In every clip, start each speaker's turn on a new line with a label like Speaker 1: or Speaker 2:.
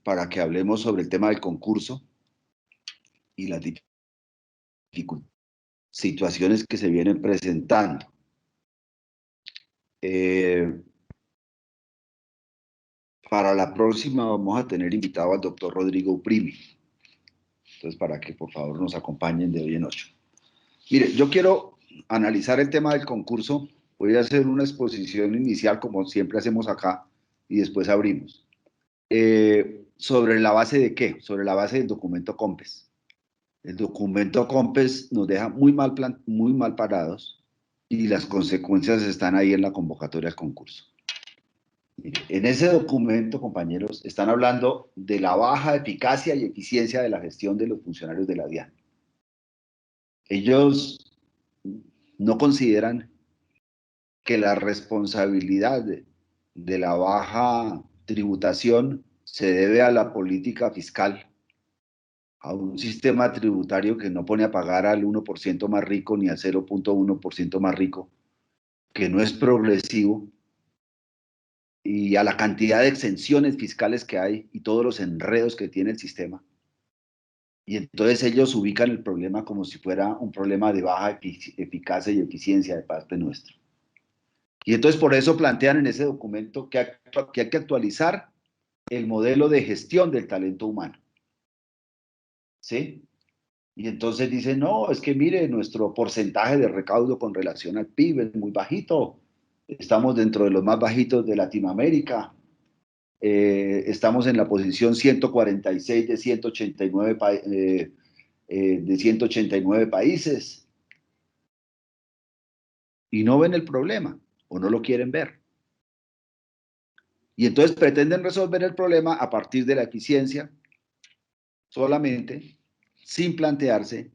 Speaker 1: para que hablemos sobre el tema del concurso y las situaciones que se vienen presentando. Para la próxima vamos a tener invitado al doctor Rodrigo Uprimi. Entonces, para que por favor nos acompañen de hoy en 8. Mire, yo quiero analizar el tema del concurso. Voy a hacer una exposición inicial, como siempre hacemos acá, y después abrimos. ¿Sobre la base de qué? Sobre la base del documento COMPES. El documento COMPES nos deja muy mal parados y las consecuencias están ahí en la convocatoria al concurso. En ese documento, compañeros, están hablando de la baja eficacia y eficiencia de la gestión de los funcionarios de la DIAN. Ellos no consideran que la responsabilidad de la baja tributación se debe a la política fiscal, a un sistema tributario que no pone a pagar al 1% más rico ni al 0.1% más rico, que no es progresivo, y a la cantidad de exenciones fiscales que hay y todos los enredos que tiene el sistema. Y entonces ellos ubican el problema como si fuera un problema de baja eficacia y eficiencia de parte nuestra. Y entonces por eso plantean en ese documento que hay que actualizar el modelo de gestión del talento humano. ¿Sí? Y entonces dicen, no, es que mire, nuestro porcentaje de recaudo con relación al PIB es muy bajito. Estamos dentro de los más bajitos de Latinoamérica. Estamos en la posición 146 de 189 países. Y no ven el problema o no lo quieren ver. Y entonces pretenden resolver el problema a partir de la eficiencia solamente, sin plantearse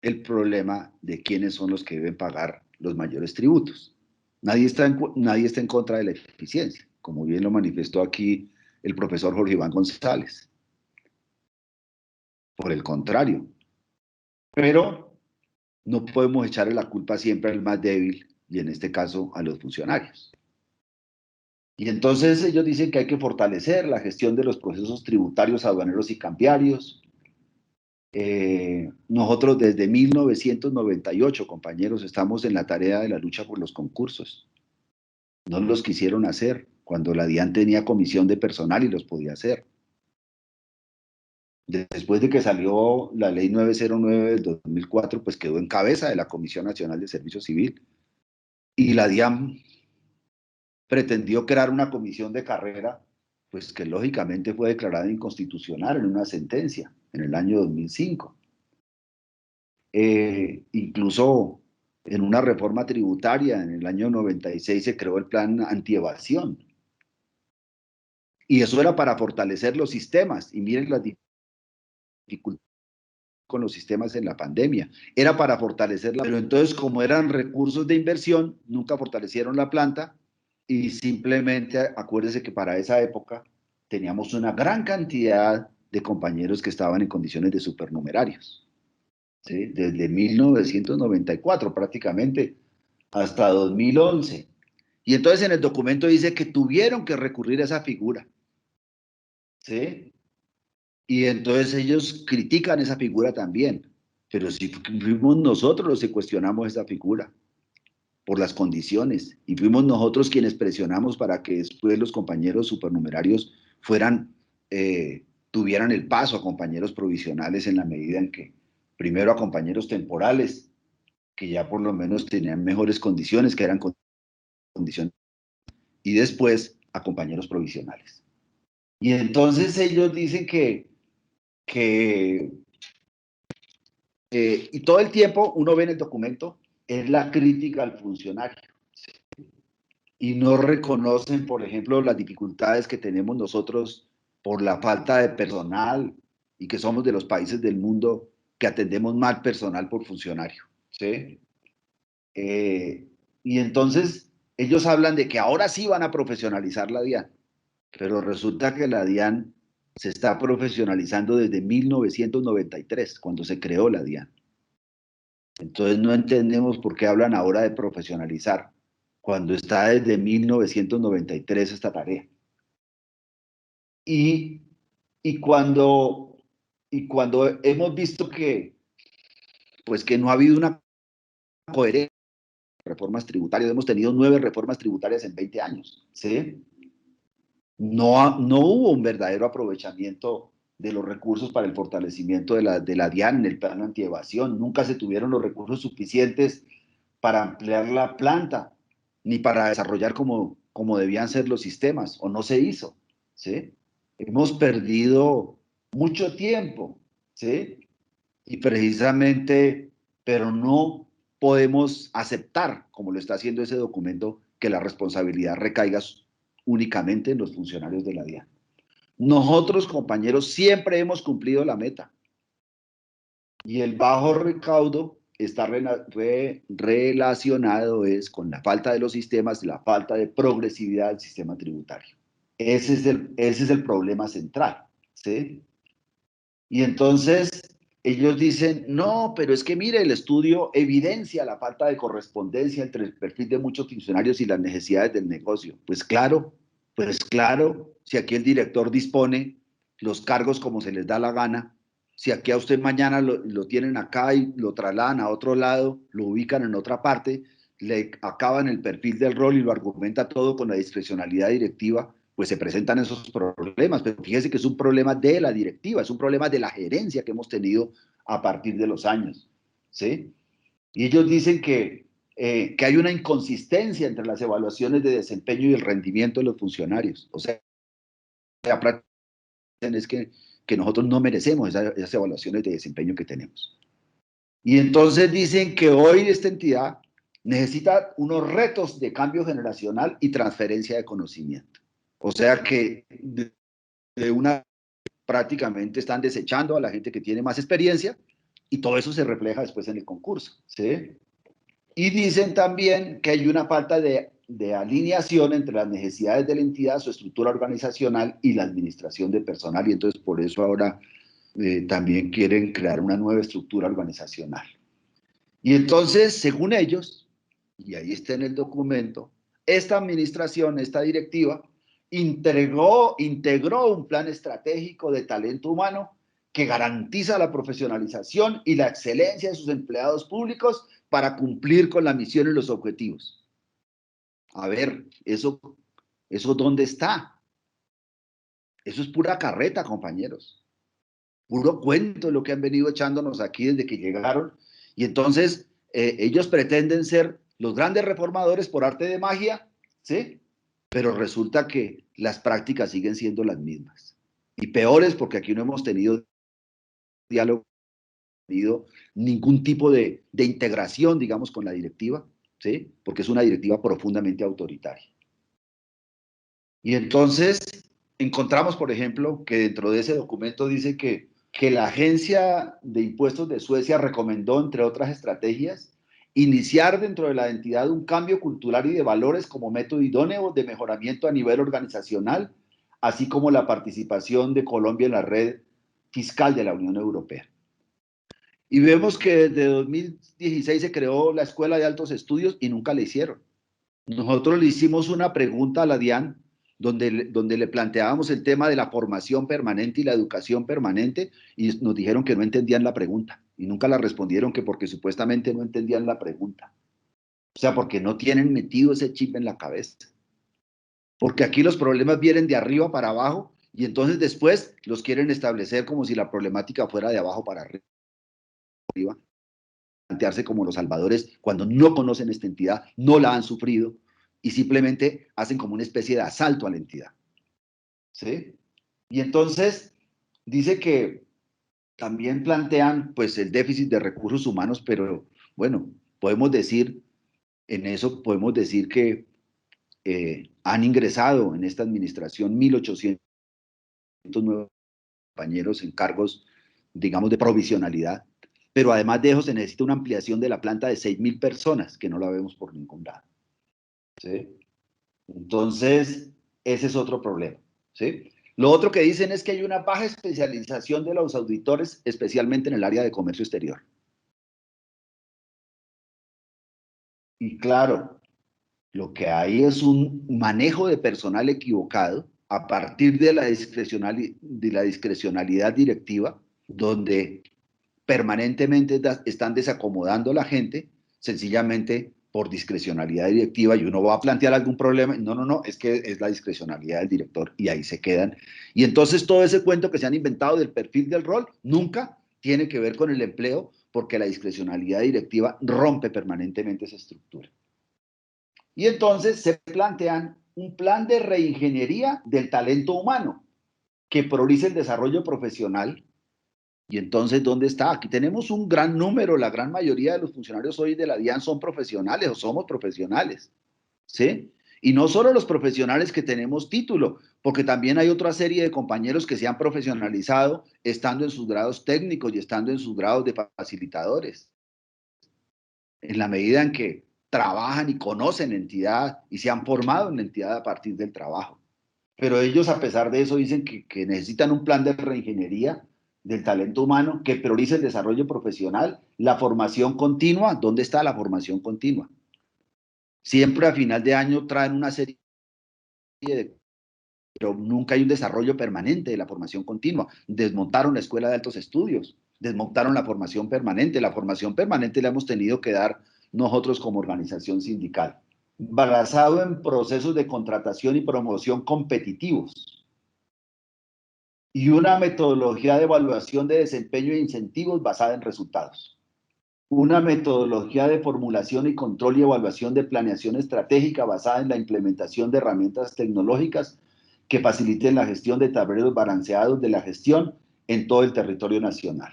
Speaker 1: el problema de quiénes son los que deben pagar los mayores tributos. Nadie está en contra de la eficiencia, como bien lo manifestó aquí el profesor Jorge Iván González. Por el contrario. Pero no podemos echarle la culpa siempre al más débil, y en este caso a los funcionarios. Y entonces ellos dicen que hay que fortalecer la gestión de los procesos tributarios, aduaneros y cambiarios. Nosotros desde 1998, compañeros, estamos en la tarea de la lucha por los concursos. No los quisieron hacer cuando la DIAN tenía comisión de personal y los podía hacer. Después de que salió la ley 909 del 2004, pues quedó en cabeza de la Comisión Nacional de Servicio Civil. Y la DIAN pretendió crear una comisión de carrera, pues que lógicamente fue declarada inconstitucional en una sentencia en el año 2005. Incluso en una reforma tributaria en el año 96 se creó el plan antievasión. Y eso era para fortalecer los sistemas. Y miren las dificultades con los sistemas en la pandemia. Era para fortalecerla. Pero entonces, como eran recursos de inversión, nunca fortalecieron la planta y simplemente acuérdense que para esa época teníamos una gran cantidad de compañeros que estaban en condiciones de supernumerarios. ¿Sí? Desde 1994 prácticamente hasta 2011. Y entonces en el documento dice que tuvieron que recurrir a esa figura. ¿Sí? Y entonces ellos critican esa figura también. Pero si fuimos nosotros los que cuestionamos esa figura por las condiciones, y fuimos nosotros quienes presionamos para que después los compañeros supernumerarios tuvieran el paso a compañeros provisionales en la medida en que primero a compañeros temporales, que ya por lo menos tenían mejores condiciones, que eran condiciones, y después a compañeros provisionales. Y entonces ellos dicen y todo el tiempo uno ve en el documento, es la crítica al funcionario. Y no reconocen, por ejemplo, las dificultades que tenemos nosotros por la falta de personal y que somos de los países del mundo que atendemos mal personal por funcionario. ¿Sí? Y entonces ellos hablan de que ahora sí van a profesionalizar la DIAN, pero resulta que la DIAN se está profesionalizando desde 1993, cuando se creó la DIAN. Entonces no entendemos por qué hablan ahora de profesionalizar, cuando está desde 1993 esta tarea. Y, y, cuando, y cuando hemos visto que, pues que no ha habido una coherencia de reformas tributarias, hemos tenido 9 reformas tributarias en 20 años, ¿sí? No hubo un verdadero aprovechamiento de los recursos para el fortalecimiento de la DIAN en el plan antievasión. Nunca se tuvieron los recursos suficientes para ampliar la planta, ni para desarrollar como debían ser los sistemas, o no se hizo, ¿sí? Hemos perdido mucho tiempo, ¿sí? Y precisamente, pero no podemos aceptar, como lo está haciendo ese documento, que la responsabilidad recaiga únicamente en los funcionarios de la DIAN. Nosotros, compañeros, siempre hemos cumplido la meta y el bajo recaudo está relacionado con la falta de los sistemas, la falta de progresividad del sistema tributario. Ese es el problema central, ¿sí? Y entonces ellos dicen, no, pero es que mire, el estudio evidencia la falta de correspondencia entre el perfil de muchos funcionarios y las necesidades del negocio. Pues claro, si aquí el director dispone los cargos como se les da la gana, si aquí a usted mañana lo tienen acá y lo trasladan a otro lado, lo ubican en otra parte, le acaban el perfil del rol y lo argumenta todo con la discrecionalidad directiva, pues se presentan esos problemas. Pero fíjese que es un problema de la directiva, es un problema de la gerencia que hemos tenido a partir de los años, ¿sí? Y ellos dicen que hay una inconsistencia entre las evaluaciones de desempeño y el rendimiento de los funcionarios. O sea, es que nosotros no merecemos esas evaluaciones de desempeño que tenemos. Y entonces dicen que hoy esta entidad necesita unos retos de cambio generacional y transferencia de conocimiento. O sea que de una prácticamente están desechando a la gente que tiene más experiencia y todo eso se refleja después en el concurso, ¿sí? Y dicen también que hay una falta de alineación entre las necesidades de la entidad, su estructura organizacional y la administración de personal, y entonces por eso ahora también quieren crear una nueva estructura organizacional. Y entonces, según ellos, y ahí está en el documento, esta administración, esta directiva, integró un plan estratégico de talento humano que garantiza la profesionalización y la excelencia de sus empleados públicos para cumplir con la misión y los objetivos. A ver, ¿eso dónde está? Eso es pura carreta, compañeros. Puro cuento lo que han venido echándonos aquí desde que llegaron. Y entonces ellos pretenden ser los grandes reformadores por arte de magia, ¿sí? Pero resulta que las prácticas siguen siendo las mismas. Y peores porque aquí no hemos tenido diálogo, tenido ningún tipo de integración, digamos, con la directiva, ¿sí? Porque es una directiva profundamente autoritaria. Y entonces encontramos, por ejemplo, que dentro de ese documento dice que la Agencia de Impuestos de Suecia recomendó, entre otras estrategias, iniciar dentro de la entidad un cambio cultural y de valores como método idóneo de mejoramiento a nivel organizacional, así como la participación de Colombia en la red fiscal de la Unión Europea. Y vemos que desde 2016 se creó la Escuela de Altos Estudios y nunca la hicieron. Nosotros le hicimos una pregunta a la DIAN donde le planteábamos el tema de la formación permanente y la educación permanente y nos dijeron que no entendían la pregunta y nunca la respondieron que porque supuestamente no entendían la pregunta. O sea, porque no tienen metido ese chip en la cabeza. Porque aquí los problemas vienen de arriba para abajo y entonces después los quieren establecer como si la problemática fuera de abajo para arriba. Plantearse como los salvadores cuando no conocen esta entidad, no la han sufrido y simplemente hacen como una especie de asalto a la entidad. ¿Sí? Y entonces dice que también plantean pues el déficit de recursos humanos, pero bueno, podemos decir, en eso podemos decir que han ingresado en esta administración 1.800 nuevos compañeros en cargos, digamos, de provisionalidad, pero además de eso se necesita una ampliación de la planta de 6.000 personas, que no la vemos por ningún lado. ¿Sí? Entonces, ese es otro problema. ¿Sí? Lo otro que dicen es que hay una baja especialización de los auditores, especialmente en el área de comercio exterior. Y claro, lo que hay es un manejo de personal equivocado a partir de la discrecionalidad directiva, donde permanentemente están desacomodando a la gente, sencillamente por discrecionalidad directiva, y uno va a plantear algún problema, no, es que es la discrecionalidad del director, y ahí se quedan. Y entonces todo ese cuento que se han inventado del perfil del rol, nunca tiene que ver con el empleo, porque la discrecionalidad directiva rompe permanentemente esa estructura. Y entonces se plantean un plan de reingeniería del talento humano que priorice el desarrollo profesional. Y entonces, ¿dónde está? Aquí tenemos un gran número, la gran mayoría de los funcionarios hoy de la DIAN son profesionales o somos profesionales, ¿sí? Y no solo los profesionales que tenemos título, porque también hay otra serie de compañeros que se han profesionalizado estando en sus grados técnicos y estando en sus grados de facilitadores. En la medida en que trabajan y conocen la entidad y se han formado en la entidad a partir del trabajo. Pero ellos, a pesar de eso, dicen que necesitan un plan de reingeniería del talento humano que priorice el desarrollo profesional, la formación continua. ¿Dónde está la formación continua? Siempre a final de año traen una serie de... pero nunca hay un desarrollo permanente de la formación continua. Desmontaron la Escuela de Altos Estudios, desmontaron la formación permanente. La formación permanente la hemos tenido que dar nosotros como organización sindical, basado en procesos de contratación y promoción competitivos y una metodología de evaluación de desempeño e incentivos basada en resultados. Una metodología de formulación y control y evaluación de planeación estratégica basada en la implementación de herramientas tecnológicas que faciliten la gestión de tableros balanceados de la gestión en todo el territorio nacional.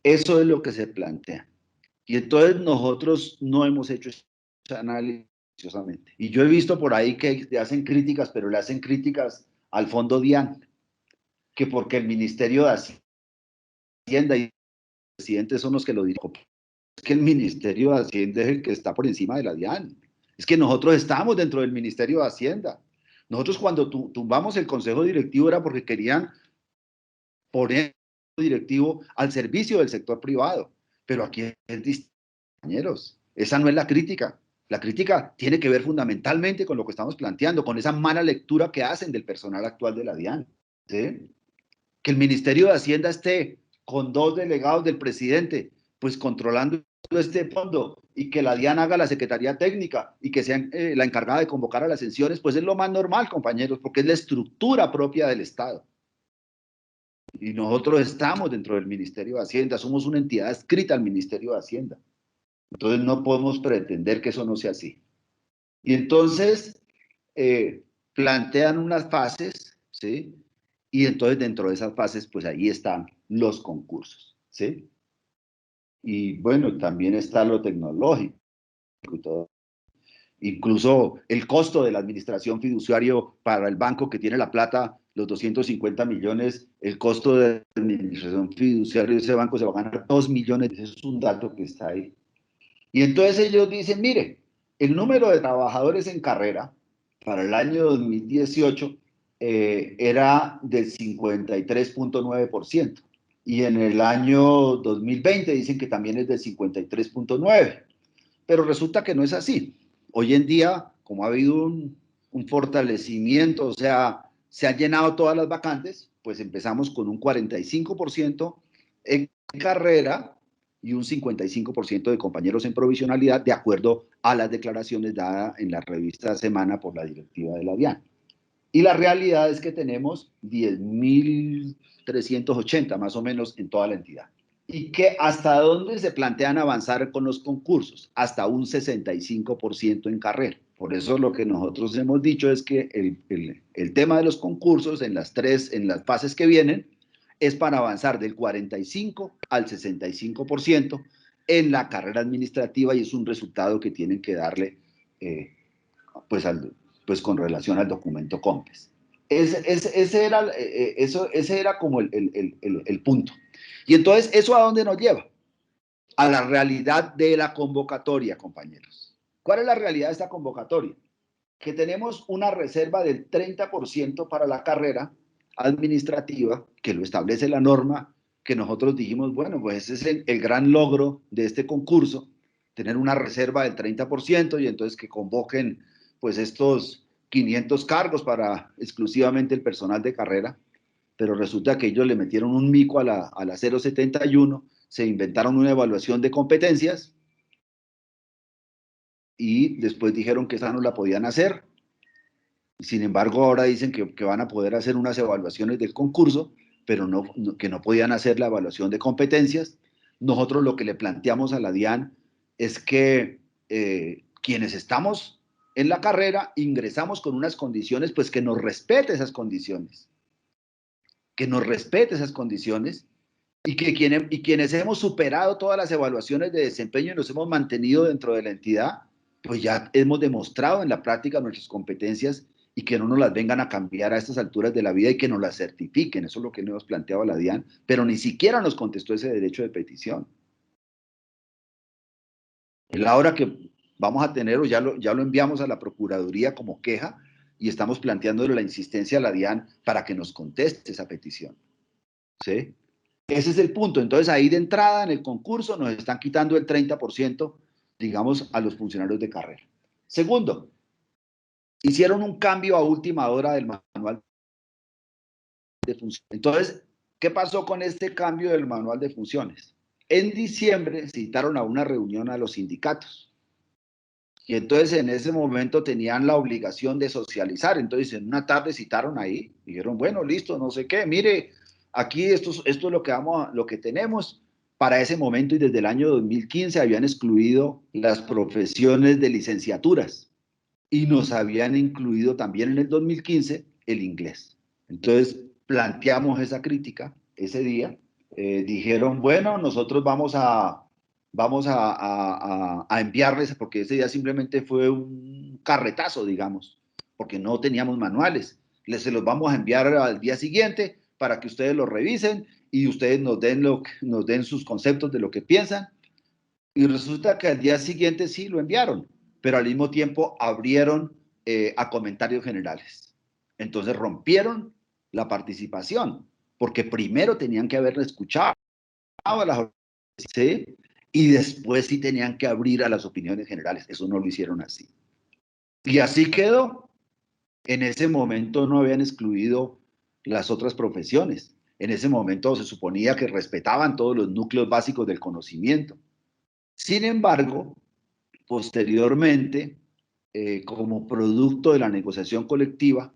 Speaker 1: Eso es lo que se plantea. Y entonces nosotros no hemos hecho ese análisis. Y yo he visto por ahí que le hacen críticas, pero le hacen críticas al fondo DIAN, que porque el Ministerio de Hacienda y el presidente son los que lo dirigen. Es que el Ministerio de Hacienda es el que está por encima de la DIAN. Es que nosotros estamos dentro del Ministerio de Hacienda. Nosotros cuando tumbamos el Consejo Directivo era porque querían poner el directivo al servicio del sector privado. Pero aquí es distinto, compañeros. Esa no es la crítica. La crítica tiene que ver fundamentalmente con lo que estamos planteando, con esa mala lectura que hacen del personal actual de la DIAN. ¿Sí? Que el Ministerio de Hacienda esté con 2 delegados del presidente, pues controlando este fondo, y que la DIAN haga la Secretaría Técnica y que sea la encargada de convocar a las sesiones, pues es lo más normal, compañeros, porque es la estructura propia del Estado. Y nosotros estamos dentro del Ministerio de Hacienda, somos una entidad adscrita al Ministerio de Hacienda. Entonces no podemos pretender que eso no sea así. Y entonces plantean unas fases, ¿sí? Y entonces dentro de esas fases, pues ahí están los concursos, ¿sí? Y bueno, también está lo tecnológico y todo. Incluso el costo de la administración fiduciario para el banco que tiene la plata, los 250 millones, el costo de la administración fiduciaria de ese banco se va a ganar 2 millones. Ese es un dato que está ahí. Y entonces ellos dicen, mire, el número de trabajadores en carrera para el año 2018 era del 53.9%. Y en el año 2020 dicen que también es del 53.9%. Pero resulta que no es así. Hoy en día, como ha habido un fortalecimiento, o sea, se han llenado todas las vacantes, pues empezamos con un 45% en carrera y un 55% de compañeros en provisionalidad, de acuerdo a las declaraciones dadas en la revista Semana por la directiva de la DIAN. Y la realidad es que tenemos 10.380 más o menos en toda la entidad. Y que hasta dónde se plantean avanzar con los concursos, hasta un 65% en carrera. Por eso lo que nosotros hemos dicho es que el tema de los concursos en las fases que vienen es para avanzar del 45 al 65% en la carrera administrativa, y es un resultado que tienen que darle pues, con relación al documento COMPES. Ese era como el punto. Y entonces, ¿eso a dónde nos lleva? A la realidad de la convocatoria, compañeros. ¿Cuál es la realidad de esta convocatoria? Que tenemos una reserva del 30% para la carrera administrativa, que lo establece la norma, que nosotros dijimos, bueno, pues ese es el gran logro de este concurso, tener una reserva del 30%, y entonces que convoquen pues estos 500 cargos para exclusivamente el personal de carrera, pero resulta que ellos le metieron un mico a la 071, se inventaron una evaluación de competencias y después dijeron que esa no la podían hacer. Sin embargo, ahora dicen que van a poder hacer unas evaluaciones del concurso, pero que no podían hacer la evaluación de competencias. Nosotros lo que le planteamos a la DIAN es que quienes estamos en la carrera ingresamos con unas condiciones, pues que nos respete esas condiciones, que nos respete esas condiciones y que quienes hemos superado todas las evaluaciones de desempeño y nos hemos mantenido dentro de la entidad, pues ya hemos demostrado en la práctica nuestras competencias y que no nos las vengan a cambiar a estas alturas de la vida y que nos las certifiquen. Eso es lo que nos hemos planteado a la DIAN, pero ni siquiera nos contestó ese derecho de petición. Es la hora que vamos a tener, o ya lo enviamos a la Procuraduría como queja y estamos planteando la insistencia a la DIAN para que nos conteste esa petición. ¿Sí? Ese es el punto. Entonces, ahí de entrada en el concurso nos están quitando el 30%, digamos, a los funcionarios de carrera. Segundo, hicieron un cambio a última hora del manual de funciones. Entonces, ¿qué pasó con este cambio del manual de funciones? En diciembre citaron a una reunión a los sindicatos. Y entonces en ese momento tenían la obligación de socializar. Entonces en una tarde citaron ahí, dijeron, bueno, listo, no sé qué, mire, aquí esto es lo que tenemos. Para ese momento y desde el año 2015 habían excluido las profesiones de licenciaturas y nos habían incluido también en el 2015 el inglés. Entonces planteamos esa crítica ese día. Dijeron, bueno, nosotros vamos a enviarles, porque ese día simplemente fue un carretazo, digamos, porque no teníamos manuales. Se los vamos a enviar al día siguiente para que ustedes lo revisen y ustedes nos den sus conceptos de lo que piensan. Y resulta que al día siguiente sí lo enviaron, pero al mismo tiempo abrieron a comentarios generales. Entonces rompieron la participación, porque primero tenían que haber escuchado a las organizaciones, ¿sí? Y después sí tenían que abrir a las opiniones generales. Eso no lo hicieron así. Y así quedó. En ese momento no habían excluido las otras profesiones. En ese momento se suponía que respetaban todos los núcleos básicos del conocimiento. Sin embargo, posteriormente, como producto de la negociación colectiva,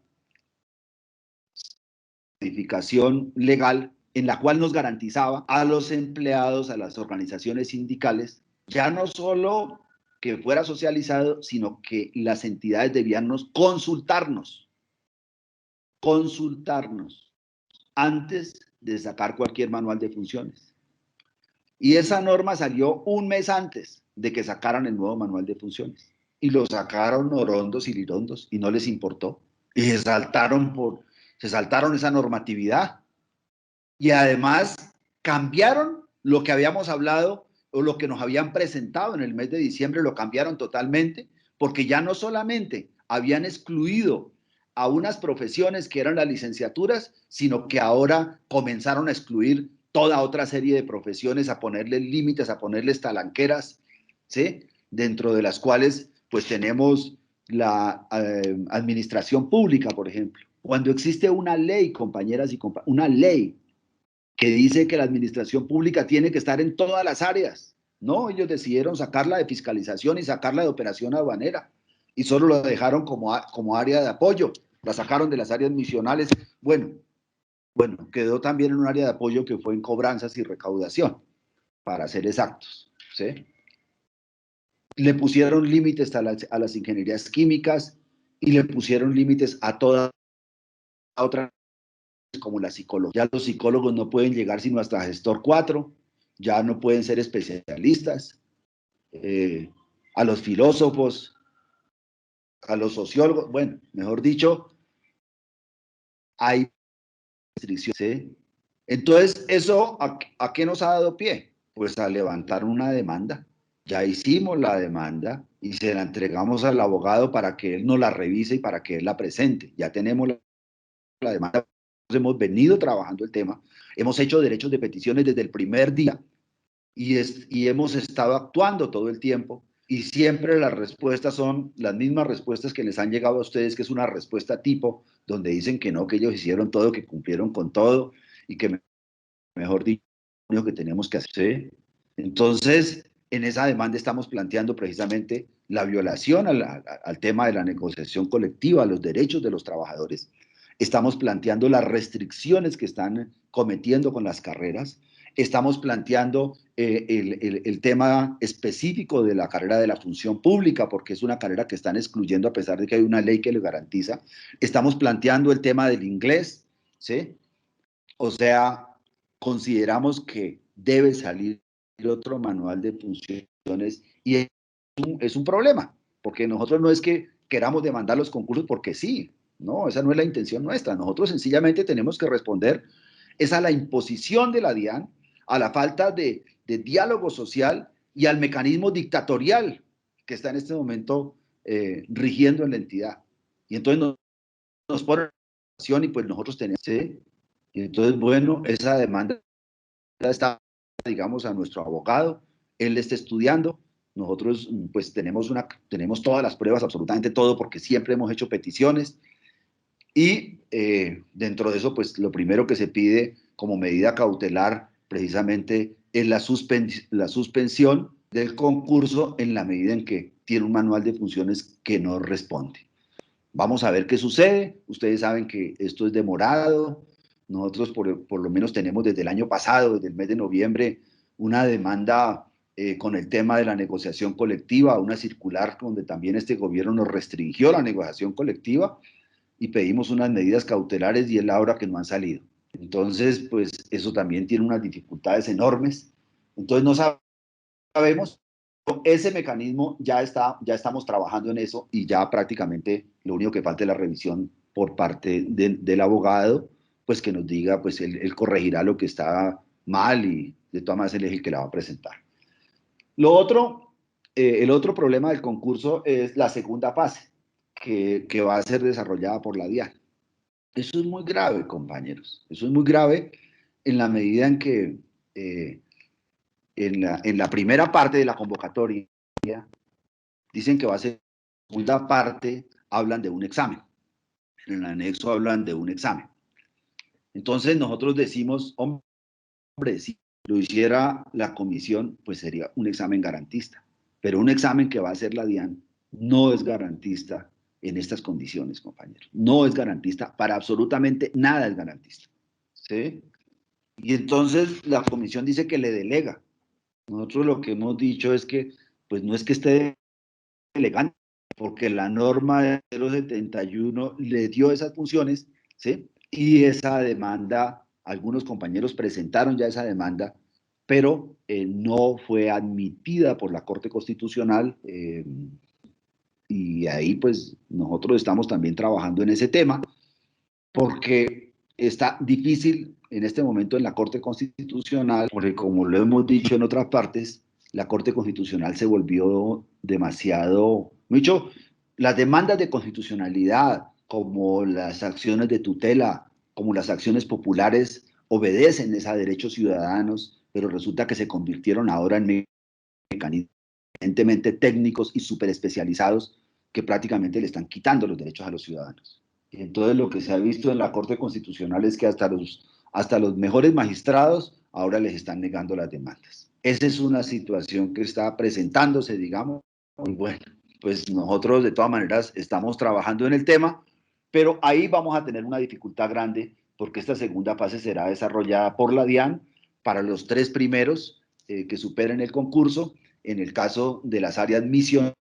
Speaker 1: modificación legal en la cual nos garantizaba a los empleados, a las organizaciones sindicales, ya no solo que fuera socializado, sino que las entidades debían consultarnos antes de sacar cualquier manual de funciones. Y esa norma salió un mes antes de que sacaran el nuevo manual de funciones. Y lo sacaron orondos y lirondos y no les importó. Y se saltaron esa normatividad. Y además cambiaron lo que habíamos hablado o lo que nos habían presentado en el mes de diciembre, lo cambiaron totalmente, porque ya no solamente habían excluido a unas profesiones que eran las licenciaturas, sino que ahora comenzaron a excluir toda otra serie de profesiones, a ponerles límites, a ponerles talanqueras, ¿sí? Dentro de las cuales pues tenemos la administración pública, por ejemplo. Cuando existe una ley, compañeras y compañeros, una ley que dice que la administración pública tiene que estar en todas las áreas. No, ellos decidieron sacarla de fiscalización y sacarla de operación aduanera y solo lo dejaron como área de apoyo. La sacaron de las áreas misionales. Bueno, quedó también en un área de apoyo que fue en cobranzas y recaudación, para ser exactos, ¿sí? Le pusieron límites a las ingenierías químicas y le pusieron límites a toda otra como la psicología. Ya los psicólogos no pueden llegar sino hasta gestor 4, ya no pueden ser especialistas. A los filósofos, a los sociólogos, bueno, mejor dicho, hay restricciones. ¿Sí? Entonces, ¿eso a qué nos ha dado pie? Pues a levantar una demanda. Ya hicimos la demanda y se la entregamos al abogado para que él nos la revise y para que él la presente. Ya tenemos la demanda. Hemos venido trabajando el tema. Hemos hecho derechos de peticiones desde el primer día y hemos estado actuando todo el tiempo y siempre las respuestas son las mismas respuestas que les han llegado a ustedes, que es una respuesta tipo, donde dicen que no, que ellos hicieron todo, que cumplieron con todo y que mejor dicho, lo único que tenemos que hacer. ¿Sí? Entonces, en esa demanda estamos planteando precisamente la violación al tema de la negociación colectiva, a los derechos de los trabajadores. Estamos planteando las restricciones que están cometiendo con las carreras. Estamos planteando el tema específico de la carrera de la función pública, porque es una carrera que están excluyendo a pesar de que hay una ley que lo garantiza. Estamos planteando el tema del inglés, ¿sí? O sea, consideramos que debe salir otro manual de funciones y es un problema, porque nosotros no es que queramos demandar los concursos porque sí, no, esa no es la intención nuestra. Nosotros sencillamente tenemos que responder es a la imposición de la DIAN, a la falta de diálogo social y al mecanismo dictatorial que está en este momento rigiendo en la entidad. Y entonces nos ponen y pues nosotros tenemos, ¿sí? Y entonces, bueno, esa demanda está, digamos, a nuestro abogado, él está estudiando, nosotros pues tenemos todas las pruebas, absolutamente todo, porque siempre hemos hecho peticiones y dentro de eso, pues lo primero que se pide como medida cautelar precisamente es la suspensión del concurso en la medida en que tiene un manual de funciones que no responde. Vamos a ver qué sucede. Ustedes saben que esto es demorado. Nosotros por lo menos tenemos desde el año pasado, desde el mes de noviembre, una demanda con el tema de la negociación colectiva, una circular donde también este gobierno nos restringió la negociación colectiva y pedimos unas medidas cautelares y es la hora que no han salido. Entonces, pues eso también tiene unas dificultades enormes. Entonces no sabemos. Ese mecanismo ya estamos trabajando en eso y ya prácticamente lo único que falta es la revisión por parte del abogado, pues que nos diga, pues él corregirá lo que está mal y de todas maneras él es el que la va a presentar. Lo otro, el otro problema del concurso es la segunda fase, que va a ser desarrollada por la DIAN. Eso es muy grave, compañeros. Eso es muy grave en la medida en que en la primera parte de la convocatoria dicen que va a ser la segunda parte, hablan de un examen. En el anexo hablan de un examen. Entonces nosotros decimos, hombre, si lo hiciera la comisión, pues sería un examen garantista. Pero un examen que va a hacer la DIAN no es garantista en estas condiciones, compañeros. No es garantista, para absolutamente nada es garantista. ¿Sí? Y entonces la comisión dice que le delega. Nosotros lo que hemos dicho es que, pues no es que esté delegando, porque la norma de 071 le dio esas funciones, ¿sí? Y esa demanda, algunos compañeros presentaron ya esa demanda, pero no fue admitida por la Corte Constitucional y ahí pues nosotros estamos también trabajando en ese tema porque está difícil en este momento en la Corte Constitucional, porque como lo hemos dicho en otras partes, la Corte Constitucional se volvió demasiado, mucho, las demandas de constitucionalidad, como las acciones de tutela, como las acciones populares, obedecen a derechos ciudadanos, pero resulta que se convirtieron ahora en mecanismos evidentemente técnicos y súper especializados que prácticamente le están quitando los derechos a los ciudadanos. Y entonces lo que se ha visto en la Corte Constitucional es que hasta los mejores magistrados ahora les están negando las demandas. Esa es una situación que está presentándose, digamos, y bueno, pues nosotros de todas maneras estamos trabajando en el tema, pero ahí vamos a tener una dificultad grande porque esta segunda fase será desarrollada por la DIAN para los tres primeros que superen el concurso. En el caso de las áreas misionales,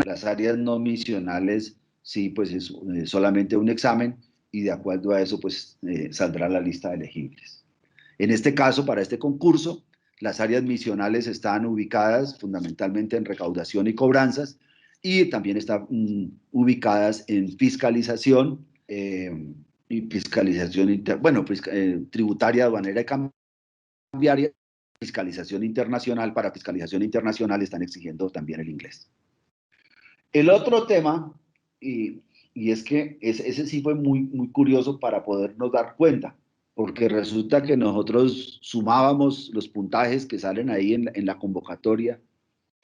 Speaker 1: las áreas no misionales, sí, pues es solamente un examen y de acuerdo a eso, pues saldrá la lista de elegibles. En este caso, para este concurso, las áreas misionales están ubicadas fundamentalmente en recaudación y cobranzas y también están ubicadas en fiscalización y fiscalización, bueno, tributaria, aduanera y cambiaria, fiscalización internacional. Para fiscalización internacional están exigiendo también el inglés. El otro tema, y es que ese sí fue muy, muy curioso para podernos dar cuenta, porque resulta que nosotros sumábamos los puntajes que salen ahí en la convocatoria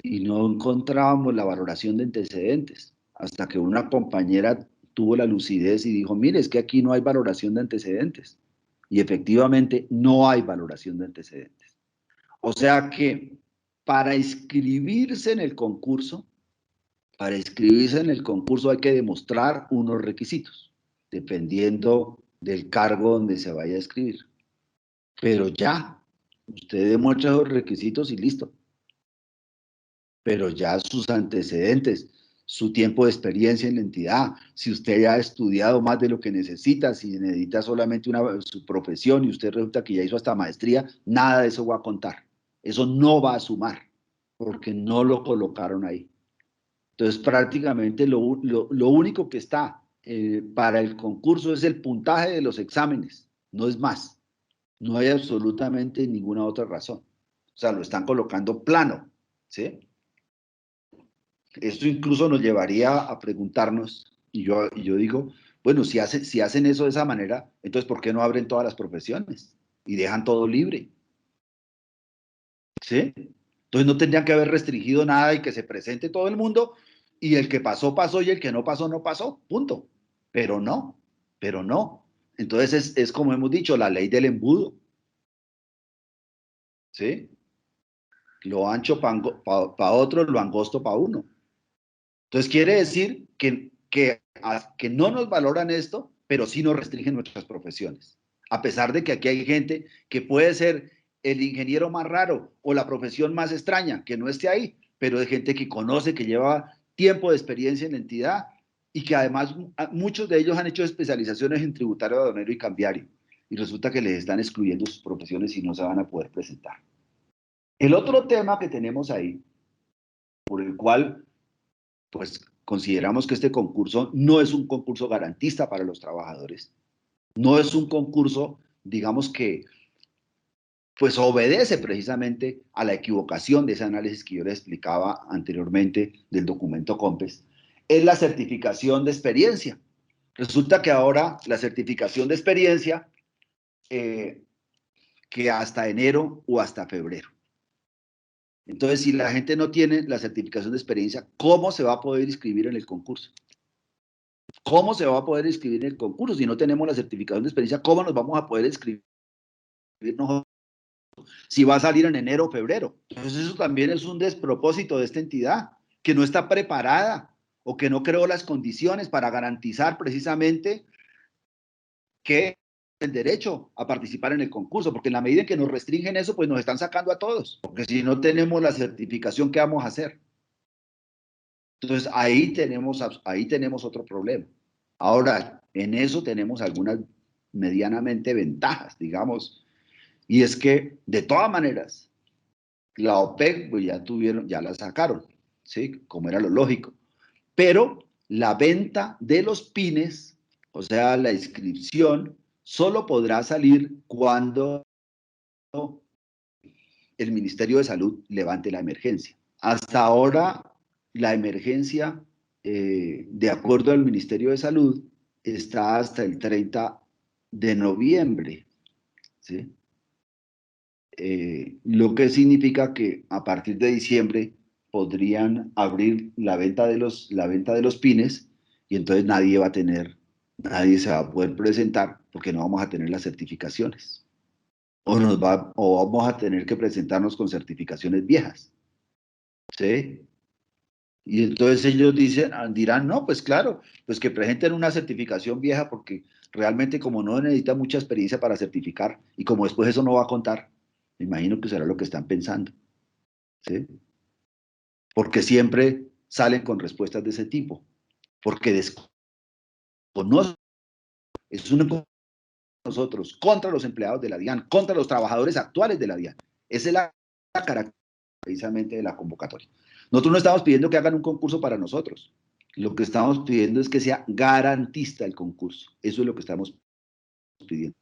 Speaker 1: y no encontrábamos la valoración de antecedentes, hasta que una compañera tuvo la lucidez y dijo, mire, es que aquí no hay valoración de antecedentes. Y efectivamente no hay valoración de antecedentes. O sea que para inscribirse en el concurso, para inscribirse en el concurso hay que demostrar unos requisitos, dependiendo del cargo donde se vaya a inscribir. Pero ya, usted demuestra esos requisitos y listo. Pero ya sus antecedentes, su tiempo de experiencia en la entidad, si usted ya ha estudiado más de lo que necesita, si necesita solamente su profesión y usted resulta que ya hizo hasta maestría, nada de eso va a contar. Eso no va a sumar, porque no lo colocaron ahí. Entonces, prácticamente lo único que está para el concurso es el puntaje de los exámenes, no es más. No hay absolutamente ninguna otra razón. O sea, lo están colocando plano, ¿sí? Esto incluso nos llevaría a preguntarnos, y yo digo, bueno, si hacen eso de esa manera, entonces ¿por qué no abren todas las profesiones y dejan todo libre? ¿Sí? Entonces no tendrían que haber restringido nada y que se presente todo el mundo y el que pasó, pasó y el que no pasó, no pasó, punto. Pero no, pero no. Entonces es como hemos dicho, la ley del embudo, ¿sí? Lo ancho para otro, lo angosto para uno. Entonces quiere decir que no nos valoran esto, pero sí nos restringen nuestras profesiones. A pesar de que aquí hay gente que puede ser el ingeniero más raro o la profesión más extraña, que no esté ahí, pero de gente que conoce, que lleva tiempo de experiencia en la entidad y que además muchos de ellos han hecho especializaciones en tributario, aduanero y cambiario. Y resulta que les están excluyendo sus profesiones y no se van a poder presentar. El otro tema que tenemos ahí, por el cual pues consideramos que este concurso no es un concurso garantista para los trabajadores, no es un concurso, digamos que, pues obedece precisamente a la equivocación de ese análisis que yo les explicaba anteriormente del documento COMPES, es la certificación de experiencia. Resulta que ahora la certificación de experiencia eh, que hasta enero o hasta febrero. Entonces, si la gente no tiene la certificación de experiencia, ¿cómo se va a poder inscribir en el concurso? ¿Cómo se va a poder inscribir en el concurso? Si no tenemos la certificación de experiencia, ¿cómo nos vamos a poder inscribir nosotros? Si va a salir en enero o febrero. Entonces eso también es un despropósito de esta entidad, que no está preparada o que no creó las condiciones para garantizar precisamente que el derecho a participar en el concurso, porque en la medida en que nos restringen eso, pues nos están sacando a todos, porque si no tenemos la certificación, ¿qué vamos a hacer? Entonces ahí tenemos otro problema. Ahora, en eso tenemos algunas medianamente ventajas, digamos, y es que de todas maneras, la OPEC pues ya la sacaron, ¿sí? Como era lo lógico, pero la venta de los pines, o sea, la inscripción, solo podrá salir cuando el Ministerio de Salud levante la emergencia. Hasta ahora, la emergencia, de acuerdo al Ministerio de Salud, está hasta el 30 de noviembre, ¿sí? Lo que significa que a partir de diciembre podrían abrir la venta de los pines y entonces nadie se va a poder presentar porque no vamos a tener las certificaciones. O vamos a tener que presentarnos con certificaciones viejas, ¿sí? Y entonces ellos dirán, no, pues claro, pues que presenten una certificación vieja porque realmente como no necesita mucha experiencia para certificar y como después eso no va a contar, me imagino que será lo que están pensando, ¿sí? Porque siempre salen con respuestas de ese tipo, porque desconocen, es una nosotros contra los empleados de la DIAN, contra los trabajadores actuales de la DIAN. Esa es la característica precisamente de la convocatoria. Nosotros no estamos pidiendo que hagan un concurso para nosotros. Lo que estamos pidiendo es que sea garantista el concurso. Eso es lo que estamos pidiendo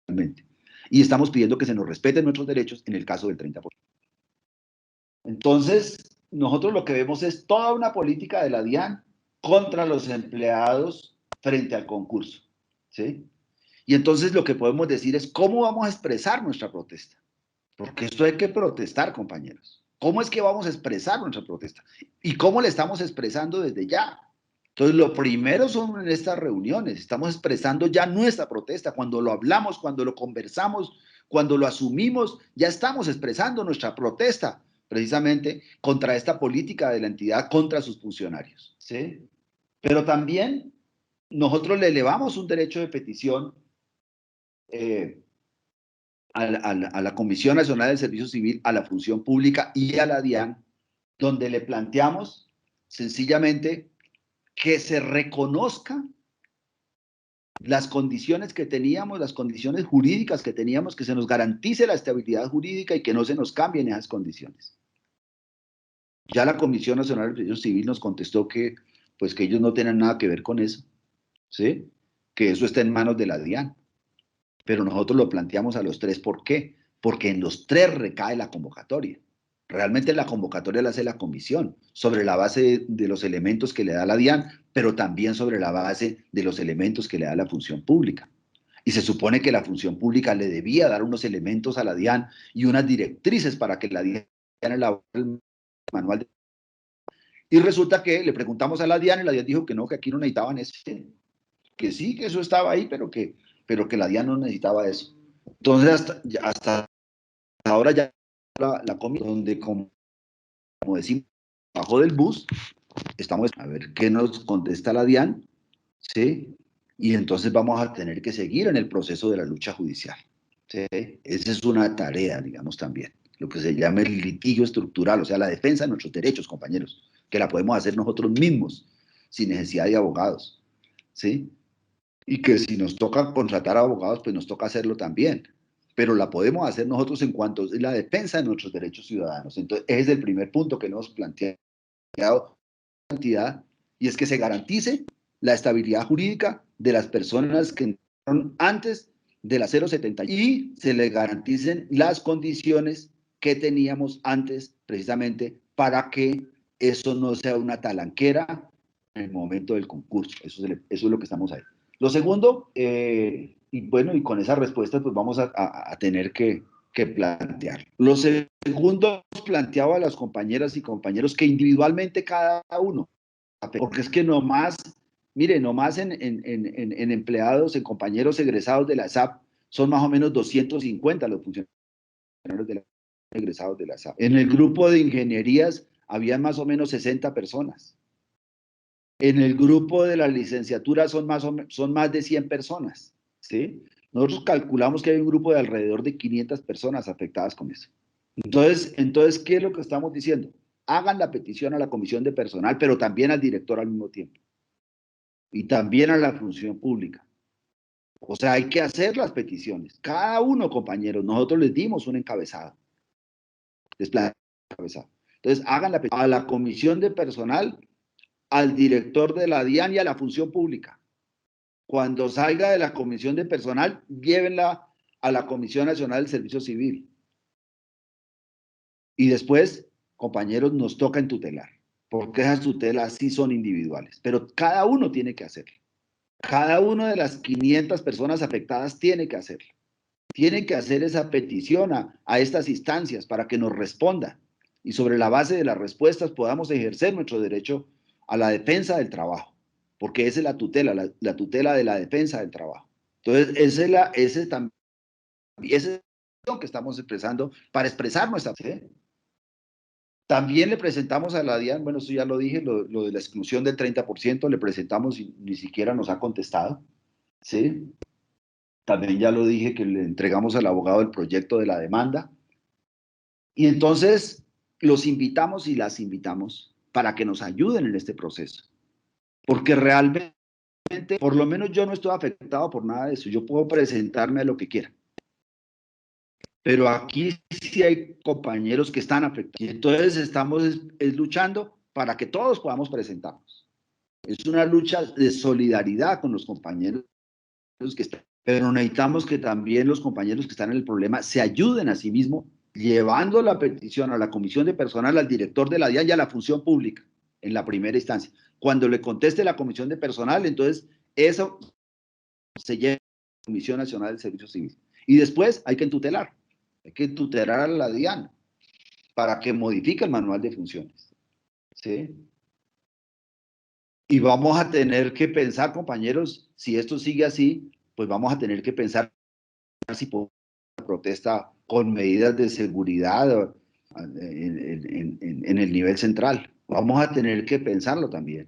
Speaker 1: realmente. Y estamos pidiendo que se nos respeten nuestros derechos en el caso del 30%. Entonces, nosotros lo que vemos es toda una política de la DIAN contra los empleados frente al concurso, ¿sí? Y entonces lo que podemos decir es cómo vamos a expresar nuestra protesta. Porque esto hay que protestar, compañeros. ¿Cómo es que vamos a expresar nuestra protesta? ¿Y cómo la estamos expresando desde ya? Entonces, lo primero son en estas reuniones, estamos expresando ya nuestra protesta, cuando lo hablamos, cuando lo conversamos, cuando lo asumimos, ya estamos expresando nuestra protesta, precisamente contra esta política de la entidad, contra sus funcionarios, ¿sí? Pero también nosotros le elevamos un derecho de petición eh, a la Comisión Nacional del Servicio Civil, a la Función Pública y a la DIAN, donde le planteamos sencillamente que se reconozca las condiciones que teníamos, las condiciones jurídicas que teníamos, que se nos garantice la estabilidad jurídica y que no se nos cambien esas condiciones. Ya la Comisión Nacional del Servicio Civil nos contestó que, pues, que ellos no tienen nada que ver con eso, ¿sí? Que eso está en manos de la DIAN. Pero nosotros lo planteamos a los tres. ¿Por qué? Porque en los tres recae la convocatoria. Realmente la convocatoria la hace la comisión, sobre la base de los elementos que le da la DIAN, pero también sobre la base de los elementos que le da la función pública. Y se supone que la función pública le debía dar unos elementos a la DIAN y unas directrices para que la DIAN elabore el manual. Y resulta que le preguntamos a la DIAN y la DIAN dijo que no, que aquí no necesitaban eso, que sí, que eso estaba ahí, pero que la DIAN no necesitaba eso. Entonces, hasta ahora ya la comisión, donde como decimos, bajó del bus, estamos a ver qué nos contesta la DIAN, ¿sí? Y entonces vamos a tener que seguir en el proceso de la lucha judicial, ¿sí? Esa es una tarea, digamos, también, lo que se llama el litigio estructural, o sea, la defensa de nuestros derechos, compañeros, que la podemos hacer nosotros mismos, sin necesidad de abogados, ¿sí? Y que si nos toca contratar abogados, pues nos toca hacerlo también, pero la podemos hacer nosotros en cuanto a la defensa de nuestros derechos ciudadanos. Entonces, ese es el primer punto que nos hemos planteado la entidad, y es que se garantice la estabilidad jurídica de las personas que entraron antes de la 070 y se les garanticen las condiciones que teníamos antes, precisamente para que eso no sea una talanquera en el momento del concurso. Eso es lo que estamos ahí. Lo segundo, y bueno, y con esas respuestas pues vamos a tener que plantear. Lo segundo, planteaba a las compañeras y compañeros que individualmente cada uno, porque es que nomás, mire, nomás en empleados, en compañeros egresados de la SAP, son más o menos 250 los funcionarios de la, egresados de la SAP. En el grupo de ingenierías había más o menos 60 personas. En el grupo de la licenciatura son más de 100 personas, ¿sí? Nosotros calculamos que hay un grupo de alrededor de 500 personas afectadas con eso. Entonces, ¿qué es lo que estamos diciendo? Hagan la petición a la comisión de personal, pero también al director al mismo tiempo. Y también a la función pública. O sea, hay que hacer las peticiones. Cada uno, compañeros, nosotros les dimos un encabezado. Encabezado. Entonces, hagan la petición a la comisión de personal, al director de la DIAN y a la función pública. Cuando salga de la comisión de personal, llévenla a la Comisión Nacional del Servicio Civil. Y después, compañeros, nos toca en tutelar, porque esas tutelas sí son individuales, pero cada uno tiene que hacerlo. Cada una de las 500 personas afectadas tiene que hacerlo. Tiene que hacer esa petición a estas instancias para que nos respondan y sobre la base de las respuestas podamos ejercer nuestro derecho a la defensa del trabajo, porque esa es la tutela, la tutela de la defensa del trabajo. Entonces, ese es lo que estamos expresando para expresar nuestra fe. También le presentamos a la DIAN, bueno, eso ya lo dije, lo de la exclusión del 30%, le presentamos y ni siquiera nos ha contestado, ¿sí? También ya lo dije que le entregamos al abogado el proyecto de la demanda. Y entonces los invitamos y las invitamos para que nos ayuden en este proceso. Porque realmente, por lo menos yo no estoy afectado por nada de eso. Yo puedo presentarme a lo que quiera. Pero aquí sí hay compañeros que están afectados. Y entonces estamos luchando para que todos podamos presentarnos. Es una lucha de solidaridad con los compañeros que están. Pero necesitamos que también los compañeros que están en el problema se ayuden a sí mismos, llevando la petición a la comisión de personal, al director de la DIAN y a la función pública, en la primera instancia. Cuando le conteste la comisión de personal, entonces eso se lleva a la Comisión Nacional del Servicio Civil. Y después hay que tutelar a la DIAN. para que modifique el manual de funciones, ¿sí? Y vamos a tener que pensar, compañeros, si esto sigue así, pues vamos a tener que pensar si podemos protesta con medidas de seguridad en el nivel central. Vamos a tener que pensarlo también,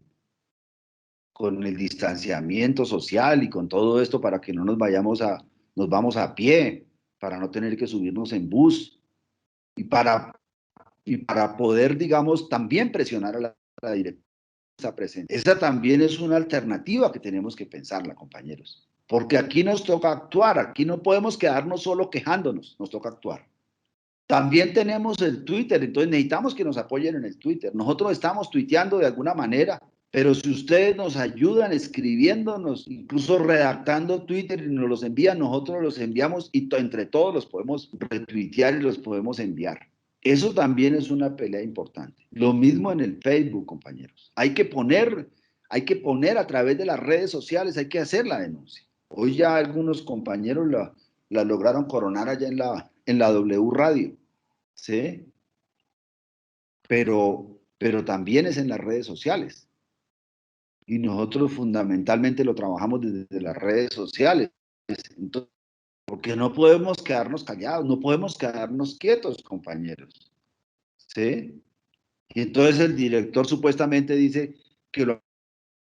Speaker 1: con el distanciamiento social y con todo esto para que no nos vamos a pie, para no tener que subirnos en bus y para poder, digamos, también presionar a la dirección presente. Esa también es una alternativa que tenemos que pensarla, compañeros. Porque aquí nos toca actuar, aquí no podemos quedarnos solo quejándonos, nos toca actuar. También tenemos el Twitter, entonces necesitamos que nos apoyen en el Twitter. Nosotros estamos tuiteando de alguna manera, pero si ustedes nos ayudan escribiéndonos, incluso redactando Twitter y nos los envían, nosotros los enviamos y entre todos los podemos retuitear y los podemos enviar. Eso también es una pelea importante. Lo mismo en el Facebook, compañeros. Hay que poner a través de las redes sociales, hay que hacer la denuncia. Hoy ya algunos compañeros la lograron coronar allá en la W Radio, ¿sí? Pero también es en las redes sociales. Y nosotros fundamentalmente lo trabajamos desde las redes sociales. Entonces, porque no podemos quedarnos callados, no podemos quedarnos quietos, compañeros, ¿sí? Y entonces el director supuestamente dice que lo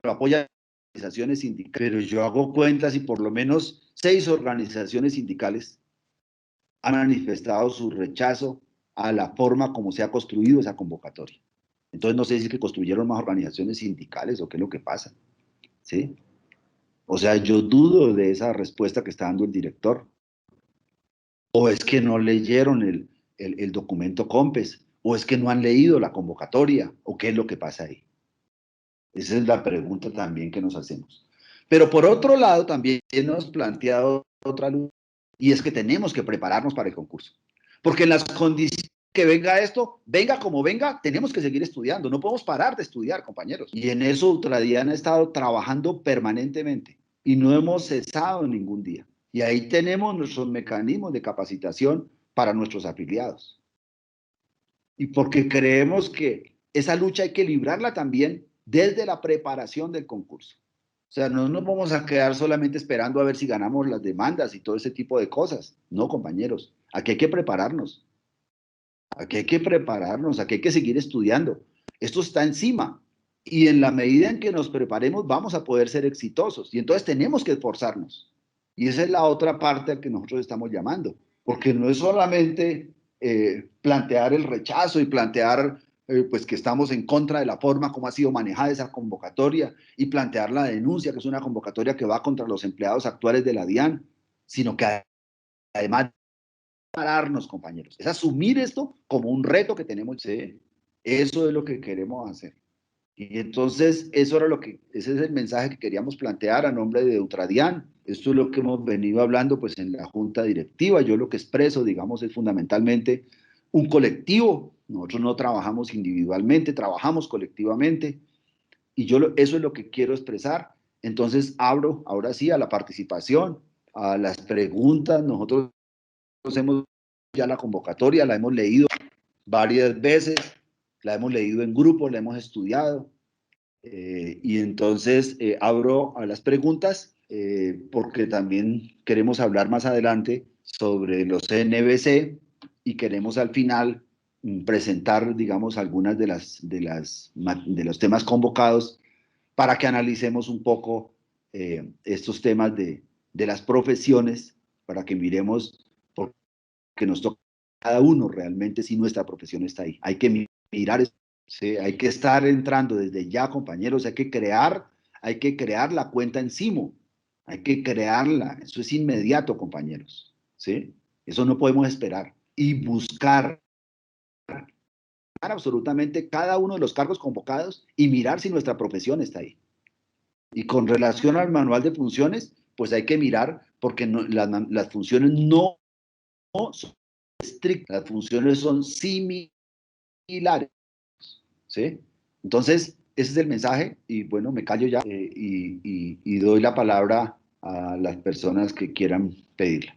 Speaker 1: apoya organizaciones sindicales, pero yo hago cuentas y por lo menos 6 organizaciones sindicales han manifestado su rechazo a la forma como se ha construido esa convocatoria. Entonces no sé si es que construyeron más organizaciones sindicales o qué es lo que pasa, ¿sí? O sea, yo dudo de esa respuesta que está dando el director. O es que no leyeron el documento COMPES, o es que no han leído la convocatoria, o qué es lo que pasa ahí. Esa es la pregunta también que nos hacemos. Pero por otro lado, también nos planteado otra luz, y es que tenemos que prepararnos para el concurso. Porque en las condiciones que venga esto, venga como venga, tenemos que seguir estudiando. No podemos parar de estudiar, compañeros. Y en eso Ultradian ha estado trabajando permanentemente y no hemos cesado ningún día. Y ahí tenemos nuestros mecanismos de capacitación para nuestros afiliados. Y porque creemos que esa lucha hay que librarla también desde la preparación del concurso. O sea, no nos vamos a quedar solamente esperando a ver si ganamos las demandas y todo ese tipo de cosas. No, compañeros, aquí hay que prepararnos. Aquí hay que prepararnos, aquí hay que seguir estudiando. Esto está encima. Y en la medida en que nos preparemos, vamos a poder ser exitosos. Y entonces tenemos que esforzarnos. Y esa es la otra parte a que nosotros estamos llamando. Porque no es solamente plantear el rechazo y plantear pues que estamos en contra de la forma como ha sido manejada esa convocatoria y plantear la denuncia, que es una convocatoria que va contra los empleados actuales de la DIAN, sino que además pararnos, compañeros, es asumir esto como un reto que tenemos. ¿Sí? Eso es lo que queremos hacer. Y entonces, ese es el mensaje que queríamos plantear a nombre de Ultradian. Esto es lo que hemos venido hablando pues en la junta directiva. Yo lo que expreso, digamos, es fundamentalmente un colectivo. Nosotros no trabajamos individualmente, trabajamos colectivamente. Y eso es lo que quiero expresar. Entonces, abro ahora sí a la participación, a las preguntas. Nosotros hemos ya la convocatoria, la hemos leído varias veces, la hemos leído en grupo, la hemos estudiado. Y entonces abro a las preguntas porque también queremos hablar más adelante sobre los NBC y queremos al final presentar, digamos, algunas de los temas convocados para que analicemos un poco estos temas de las profesiones, para que miremos por qué nos toca a cada uno realmente si nuestra profesión está ahí. Hay que mirar, ¿sí? Hay que estar entrando desde ya, compañeros, hay que crear la cuenta encima, hay que crearla, eso es inmediato, compañeros, ¿sí? Eso no podemos esperar. Y buscar absolutamente cada uno de los cargos convocados y mirar si nuestra profesión está ahí. Y con relación al manual de funciones, pues hay que mirar porque las funciones no son estrictas, las funciones son similares, ¿sí? Entonces, ese es el mensaje y bueno, me callo ya y doy la palabra a las personas que quieran pedirla.